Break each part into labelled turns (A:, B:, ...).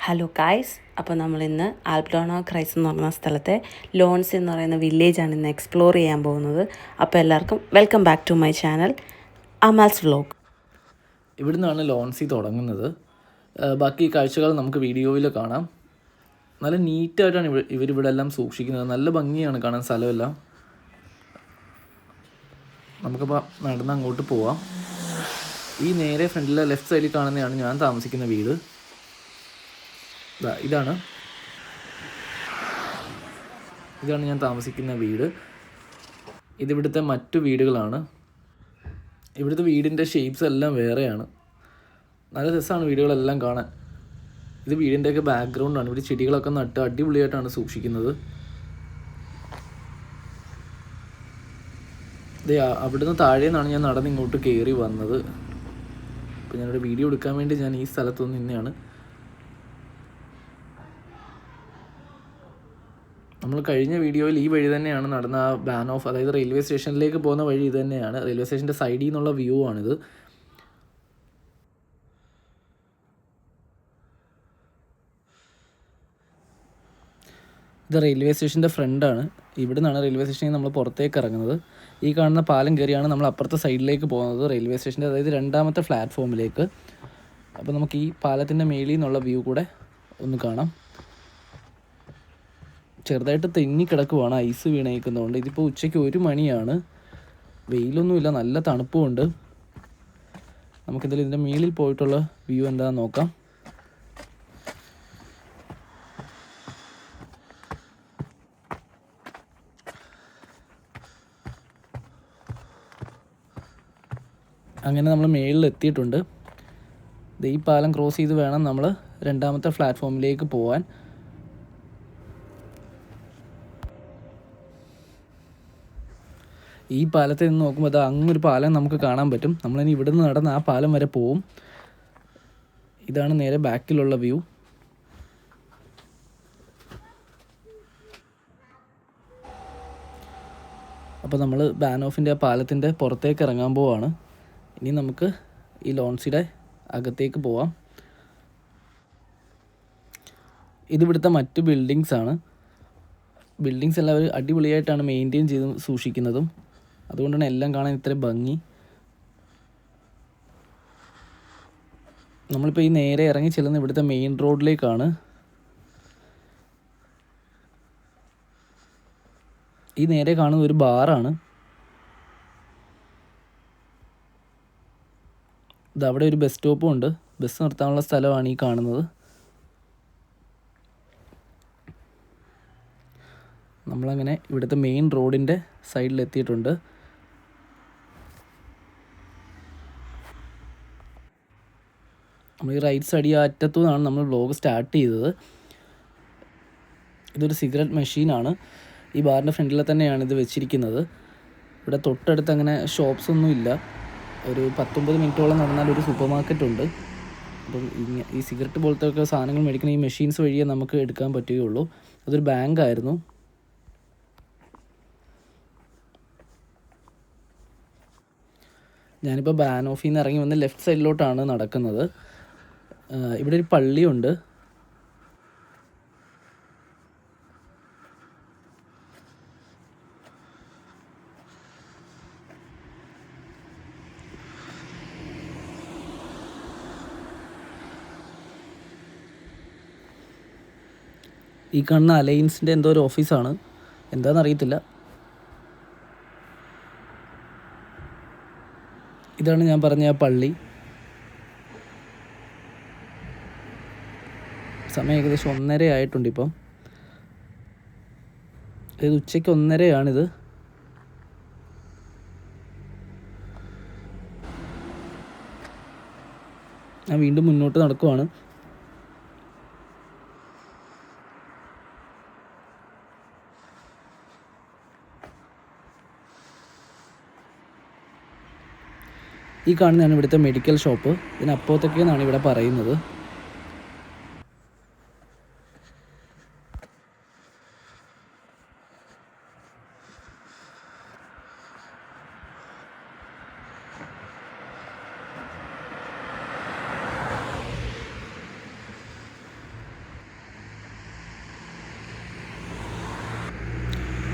A: Hello guys, അപ്പോൾ നമ്മളിന്ന് ആൽബ്ഡോണോ ക്രൈസ് എന്ന് പറയുന്ന സ്ഥലത്തെ ലോൺസ് എന്ന് പറയുന്ന വില്ലേജാണ് ഇന്ന് എക്സ്പ്ലോർ ചെയ്യാൻ പോകുന്നത്. അപ്പോൾ എല്ലാവർക്കും welcome back to my channel Amal's vlog.
B: ഇവിടുന്നാണ് ലോൺസി തുടങ്ങുന്നത്. ബാക്കി കാഴ്ചകൾ നമുക്ക് വീഡിയോയിൽ കാണാം. നല്ല നീറ്റായിട്ടാണ് ഇവരിവിടെ എല്ലാം സൂക്ഷിക്കുന്നത്. നല്ല ഭംഗിയാണ് കാണാൻ സ്ഥലമെല്ലാം. നമുക്കപ്പോൾ നടന്ന് അങ്ങോട്ട് പോവാം. ഈ നേരെ ഫ്രണ്ടിലെ ലെഫ്റ്റ് സൈഡിൽ കാണുന്നതാണ് ഞാൻ താമസിക്കുന്ന വീട്. ഇതാണ് ഞാൻ താമസിക്കുന്ന വീട്. ഇതിവിടുത്തെ മറ്റു വീടുകളാണ്. ഇവിടുത്തെ വീടിൻ്റെ ഷേപ്സ് എല്ലാം വേറെയാണ്. നല്ല രസമാണ് വീടുകളെല്ലാം കാണാൻ. ഇത് വീടിൻ്റെയൊക്കെ ബാക്ക്ഗ്രൗണ്ടാണ്. ഇവിടെ ചെടികളൊക്കെ നട്ട് അടിപൊളിയായിട്ടാണ് സൂക്ഷിക്കുന്നത്. അവിടുന്ന് താഴെ നിന്നാണ് ഞാൻ നടന്ന് ഇങ്ങോട്ട് കയറി വന്നത്. അപ്പോൾ ഞാനിവിടെ വീഡിയോ എടുക്കാൻ വേണ്ടി ഞാൻ ഈ സ്ഥലത്തു നിന്നെയാണ്. നമ്മൾ കഴിഞ്ഞ വീഡിയോയിൽ ഈ വഴി തന്നെയാണ് നടന്ന ആ ബാനോഫ്, അതായത് റെയിൽവേ സ്റ്റേഷനിലേക്ക് പോകുന്ന വഴി ഇത് തന്നെയാണ്. റെയിൽവേ സ്റ്റേഷൻ്റെ സൈഡിൽ നിന്നുള്ള വ്യൂ ആണിത്. ഇത് റെയിൽവേ സ്റ്റേഷൻ്റെ ഫ്രണ്ടാണ്. ഇവിടെ നിന്നാണ് റെയിൽവേ സ്റ്റേഷനിൽ നമ്മൾ പുറത്തേക്ക് ഇറങ്ങുന്നത്. ഈ കാണുന്ന പാലം കയറിയാണ് നമ്മൾ അപ്പുറത്തെ സൈഡിലേക്ക് പോകുന്നത്, റെയിൽവേ സ്റ്റേഷൻ്റെ അതായത് രണ്ടാമത്തെ പ്ലാറ്റ്ഫോമിലേക്ക്. അപ്പോൾ നമുക്ക് ഈ പാലത്തിൻ്റെ മേളിൽ നിന്നുള്ള വ്യൂ കൂടെ ഒന്ന് കാണാം. ചെറുതായിട്ട് തെന്നിക്കിടക്കുവാണ്, ഐസ് വീണേക്കുന്നതുകൊണ്ട്. ഇതിപ്പോൾ ഉച്ചയ്ക്ക് 1 മണിയാണ്. വെയിലൊന്നുമില്ല, നല്ല തണുപ്പുമുണ്ട്. നമുക്കെന്തായാലും ഇതിൻ്റെ മേളിൽ പോയിട്ടുള്ള വ്യൂ എന്താണെന്ന് നോക്കാം. അങ്ങനെ നമ്മൾ മേളിൽ എത്തിയിട്ടുണ്ട്. ഈ പാലം ക്രോസ് ചെയ്ത് വേണം നമ്മൾ രണ്ടാമത്തെ പ്ലാറ്റ്ഫോമിലേക്ക് പോകാൻ. ഈ പാലത്തിൽ നിന്ന് നോക്കുമ്പോൾ അത് അങ്ങൊരു പാലം നമുക്ക് കാണാൻ പറ്റും. നമ്മളിനി ഇവിടെ നിന്ന് നടന്ന് ആ പാലം വരെ പോവും. ഇതാണ് നേരെ ബാക്കിലുള്ള വ്യൂ. അപ്പോൾ നമ്മൾ ബാനോഫിൻ്റെ ആ പാലത്തിൻ്റെ പുറത്തേക്ക് ഇറങ്ങാൻ പോവാണ്. ഇനി നമുക്ക് ഈ ലോൺസിയുടെ അകത്തേക്ക് പോവാം. ഇതിവിടുത്തെ മറ്റ് ബിൽഡിങ്സാണ്. ബിൽഡിങ്സ് എല്ലാം അവർ അടിപൊളിയായിട്ടാണ് മെയിൻറ്റെയിൻ ചെയ്ത് സൂക്ഷിക്കുന്നതും. അതുകൊണ്ടാണ് എല്ലാം കാണാൻ ഇത്ര ഭംഗി. നമ്മളിപ്പോൾ ഈ നേരെ ഇറങ്ങി ചെല്ലുന്ന ഇവിടുത്തെ മെയിൻ റോഡിലേക്കാണ്. ഈ നേരെ കാണുന്ന ഒരു ബാറാണ്. അവിടെ ഒരു ബസ് സ്റ്റോപ്പും ഉണ്ട്. ബസ് നിർത്താനുള്ള സ്ഥലമാണ് ഈ കാണുന്നത്. നമ്മളങ്ങനെ ഇവിടുത്തെ മെയിൻ റോഡിൻ്റെ സൈഡിലെത്തിയിട്ടുണ്ട്. നമ്മൾ ഈ റൈറ്റ് സൈഡ് അറ്റത്തു നിന്നാണ് നമ്മൾ വ്ലോഗ് സ്റ്റാർട്ട് ചെയ്തത്. ഇതൊരു സിഗരറ്റ് മെഷീനാണ്. ഈ ബാറിൻ്റെ ഫ്രണ്ടിൽ തന്നെയാണ് ഇത് വെച്ചിരിക്കുന്നത്. ഇവിടെ തൊട്ടടുത്ത് അങ്ങനെ ഷോപ്സ് ഒന്നും ഇല്ല. ഒരു 19 മിനിറ്റോളം നടന്നാൽ ഒരു സൂപ്പർ മാർക്കറ്റ് ഉണ്ട്. അപ്പം ഈ സിഗരറ്റ് പോലത്തെ ഒക്കെ സാധനങ്ങൾ മേടിക്കുന്ന ഈ മെഷീൻസ് വഴിയേ നമുക്ക് എടുക്കാൻ പറ്റുകയുള്ളൂ. അതൊരു ബാങ്കായിരുന്നു. ഞാനിപ്പോൾ ബാനോഫിൽ നിന്ന് ഇറങ്ങി വന്ന് ലെഫ്റ്റ് സൈഡിലോട്ടാണ് നടക്കുന്നത്. ഇവിടെ ഒരു പള്ളിയുണ്ട്. ഈ കാണുന്ന അലയൻസിൻ്റെ എന്തോ ഒരു ഓഫീസാണ്, എന്താണെന്നറിയത്തില്ല. ഇതാണ് ഞാൻ പറഞ്ഞ ആ പള്ളി. സമയം ഏകദേശം 1:30 ആയിട്ടുണ്ട്. ഇപ്പം ഇത് ഉച്ചയ്ക്ക് 1:30 ഞാൻ വീണ്ടും മുന്നോട്ട് നടക്കുവാണ്. ഈ കാണുന്നതാണ് ഇവിടുത്തെ മെഡിക്കൽ ഷോപ്പ്. ഇതിനപ്പുറത്തൊക്കെയെന്നാണ് ഇവിടെ പറയുന്നത്.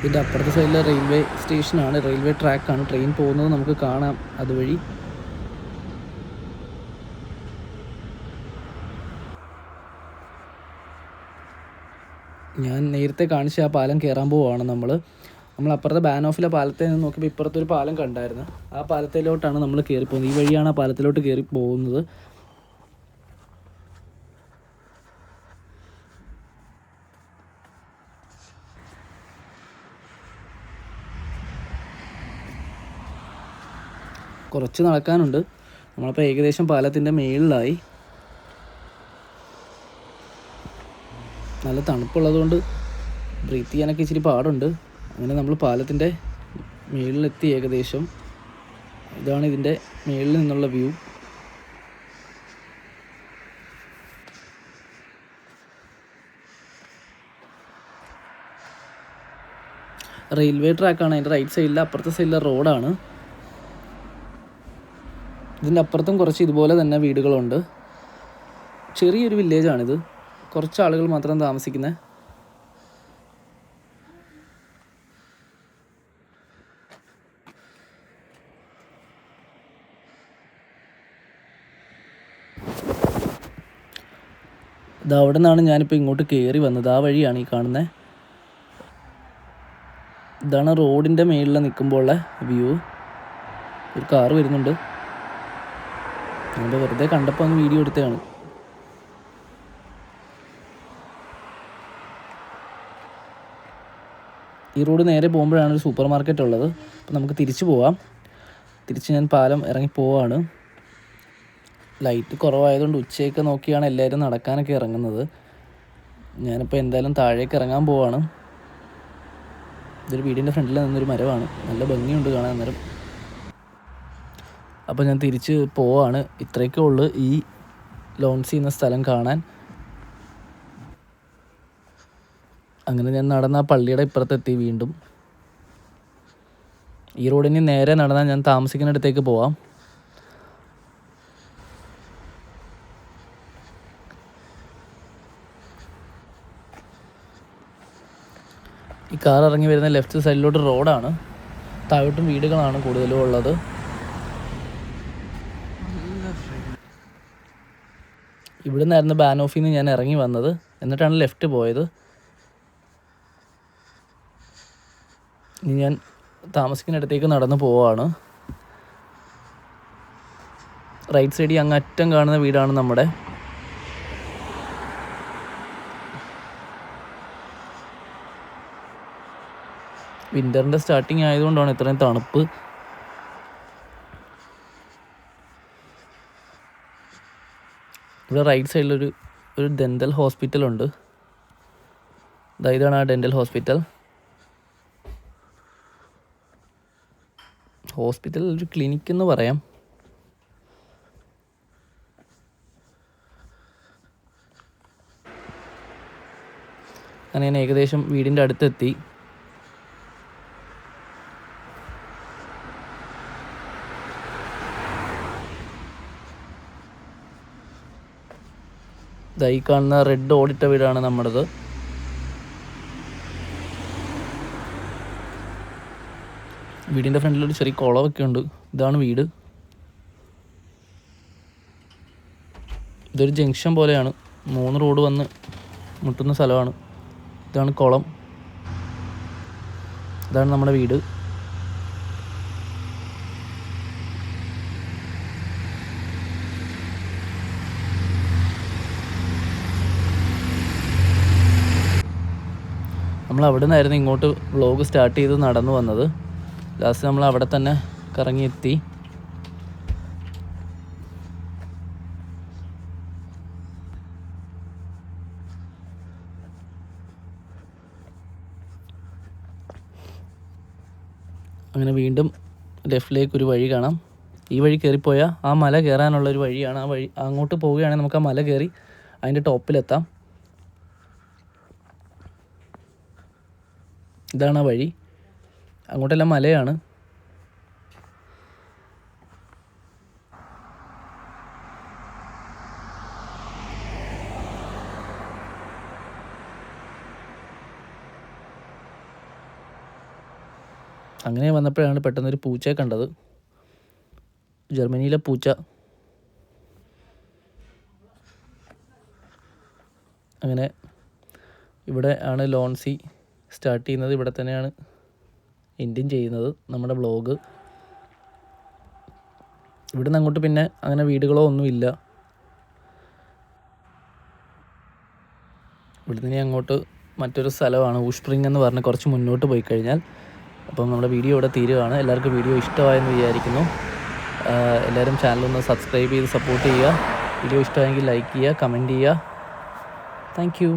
B: ഇതിൻ്റെ അപ്പുറത്തെ സൈഡിൽ റെയിൽവേ സ്റ്റേഷനാണ്, റെയിൽവേ ട്രാക്കാണ്. ട്രെയിൻ പോകുന്നത് നമുക്ക് കാണാം അതുവഴി. ഞാൻ നേരത്തെ കാണിച്ച ആ പാലം കയറാൻ പോവുകയാണ് നമ്മൾ അപ്പുറത്തെ ബാനോഫിലെ പാലത്തിൽ നിന്ന് നോക്കിയപ്പോൾ ഇപ്പുറത്തൊരു പാലം കണ്ടായിരുന്നു. ആ പാലത്തിലോട്ടാണ് നമ്മൾ കയറി പോകുന്നത്. ഈ വഴിയാണ് ആ പാലത്തിലോട്ട് കയറി പോകുന്നത്. കുറച്ച് നടക്കാനുണ്ട്. നമ്മളപ്പോൾ ഏകദേശം പാലത്തിൻ്റെ മേളിലായി. നല്ല തണുപ്പുള്ളതുകൊണ്ട് ബ്രീത്ത് ചെയ്യാനൊക്കെ ഇച്ചിരി പാടുണ്ട്. അങ്ങനെ നമ്മൾ പാലത്തിൻ്റെ മേളിലെത്തി ഏകദേശം. ഇതാണ് ഇതിൻ്റെ മേളിൽ നിന്നുള്ള വ്യൂ. റെയിൽവേ ട്രാക്കാണ്. അതിൻ്റെ റൈറ്റ് സൈഡിൽ അപ്പുറത്തെ സൈഡിലെ റോഡാണ്. ഇതിൻ്റെ അപ്പുറത്തും കുറച്ച് ഇതുപോലെ തന്നെ വീടുകളുണ്ട്. ചെറിയൊരു വില്ലേജാണിത്, കുറച്ച് ആളുകൾ മാത്രം താമസിക്കുന്നത്. ഇത് അവിടെ നിന്നാണ് ഞാനിപ്പോൾ ഇങ്ങോട്ട് കയറി വന്നത്. ആ വഴിയാണ് ഈ കാണുന്നത്. ഇതാണ് റോഡിൻ്റെ മേളിൽ നിൽക്കുമ്പോൾ ഉള്ള വ്യൂ. ഒരു കാറ് വരുന്നുണ്ട്. ഞാനിപ്പോൾ വെറുതെ കണ്ടപ്പോൾ അങ്ങ് വീഡിയോ എടുത്തതാണ്. ഈ റോഡ് നേരെ പോകുമ്പോഴാണ് ഒരു സൂപ്പർ മാർക്കറ്റ് ഉള്ളത്. അപ്പോൾ നമുക്ക് തിരിച്ചു പോവാം. തിരിച്ച് ഞാൻ പാലം ഇറങ്ങി പോവാണ്. ലൈറ്റ് കുറവായതുകൊണ്ട് ഉച്ചയൊക്കെ നോക്കിയാണ് എല്ലാവരും നടക്കാനൊക്കെ ഇറങ്ങുന്നത്. ഞാനിപ്പോൾ എന്തായാലും താഴേക്ക് ഇറങ്ങാൻ പോവാണ്. ഇതൊരു വീടിൻ്റെ ഫ്രണ്ടിൽ നിന്നൊരു മരമാണ്, നല്ല ഭംഗിയുണ്ട് കാണാൻ അന്നേരം. അപ്പോൾ ഞാൻ തിരിച്ച് പോവാണ്. ഇത്രയൊക്കെ ഉള്ളു ഈ ലോൺസി എന്ന സ്ഥലം കാണാൻ. അങ്ങനെ ഞാൻ നടന്ന ആ പള്ളിയുടെ ഇപ്പുറത്തെത്തി വീണ്ടും. ഈ റോഡിന് നേരെ നടന്നാൽ ഞാൻ താമസിക്കുന്നിടത്തേക്ക് പോവാം. ഈ കാർ ഇറങ്ങി വരുന്ന ലെഫ്റ്റ് സൈഡിലോട്ട് റോഡാണ്. താഴോട്ടും വീടുകളാണ് കൂടുതലും ഉള്ളത്. ഇവിടെ നിന്നായിരുന്നു ബാനോഫിൽ നിന്ന് ഞാൻ ഇറങ്ങി വന്നത്. എന്നിട്ടാണ് ലെഫ്റ്റ് പോയത്. ഇനി ഞാൻ താമസിക്കുന്നിടത്തേക്ക് നടന്നു പോവാണ്. റൈറ്റ് സൈഡിൽ അങ്ങ് അറ്റം കാണുന്ന വീടാണ് നമ്മുടെ. വിൻ്ററിൻ്റെ സ്റ്റാർട്ടിങ് ആയതുകൊണ്ടാണ് ഇത്രയും തണുപ്പ്. ഇവിടെ റൈറ്റ് സൈഡിലൊരു ഡെൻ്റൽ ഹോസ്പിറ്റലുണ്ട്. ഇതാണ് ആ ഡെൻ്റൽ ഹോസ്പിറ്റൽ. ഒരു ക്ലിനിക്ക് എന്ന് പറയാം. അങ്ങനെ ഞാൻ ഏകദേശം വീടിൻ്റെ അടുത്തെത്തി. ഈ കാണുന്ന റെഡ് ഓടിട്ട വീടാണ് നമ്മുടേത്. വീടിൻ്റെ ഫ്രണ്ടിലൊരു ചെറിയ കുളമൊക്കെ ഉണ്ട്. ഇതാണ് വീട്. ഇതൊരു ജംഗ്ഷൻ പോലെയാണ്, 3 റോഡ് വന്ന് മുട്ടുന്ന സ്ഥലമാണ്. ഇതാണ് കുളം. ഇതാണ് നമ്മുടെ വീട്. നമ്മൾ അവിടെ നിന്നായിരുന്നു ഇങ്ങോട്ട് വ്ളോഗ് സ്റ്റാർട്ട് ചെയ്ത് നടന്നു വന്നത്. ലാസ്റ്റ് നമ്മൾ അവിടെ തന്നെ കറങ്ങിയെത്തി. അങ്ങനെ വീണ്ടും ലെഫ്റ്റിലേക്ക് ഒരു വഴി കാണാം. ഈ വഴി കയറിപ്പോയാൽ ആ മല കയറാനുള്ളൊരു വഴിയാണ്. ആ വഴി അങ്ങോട്ട് പോവുകയാണെങ്കിൽ നമുക്ക് ആ മല കയറി അതിൻ്റെ ടോപ്പിലെത്താം. ഇതാണ് ആ വഴി. അങ്ങോട്ടെല്ലാം മലയാണ്. അങ്ങനെ വന്നപ്പോഴാണ് പെട്ടെന്നൊരു പൂച്ചയെ കണ്ടത്. ജർമ്മനിയിലെ പൂച്ച. അങ്ങനെ ഇവിടെ ആണ് ലോൺസി സ്റ്റാർട്ട് ചെയ്യുന്നത്. ഇവിടെ തന്നെയാണ് എൻഡിങ് ചെയ്യുന്നത് നമ്മുടെ വ്ളോഗ്. ഇവിടെ നിന്ന് അങ്ങോട്ട് പിന്നെ അങ്ങനെ വീടുകളോ ഒന്നുമില്ല. ഇവിടെ നിന്ന് അങ്ങോട്ട് മറ്റൊരു സ്ഥലമാണ് ഊഷ്പ്രിങ് എന്ന് പറഞ്ഞ് കുറച്ച് മുന്നോട്ട് പോയി കഴിഞ്ഞാൽ. അപ്പം നമ്മുടെ വീഡിയോ ഇവിടെ തീരുകയാണ്. എല്ലാവർക്കും വീഡിയോ ഇഷ്ടമായെന്ന് വിചാരിക്കുന്നു. എല്ലാവരും ചാനലൊന്ന് സബ്സ്ക്രൈബ് ചെയ്ത് സപ്പോർട്ട് ചെയ്യുക. വീഡിയോ ഇഷ്ടമായെങ്കിൽ ലൈക്ക് ചെയ്യുക, കമൻറ്റ് ചെയ്യുക. Thank you.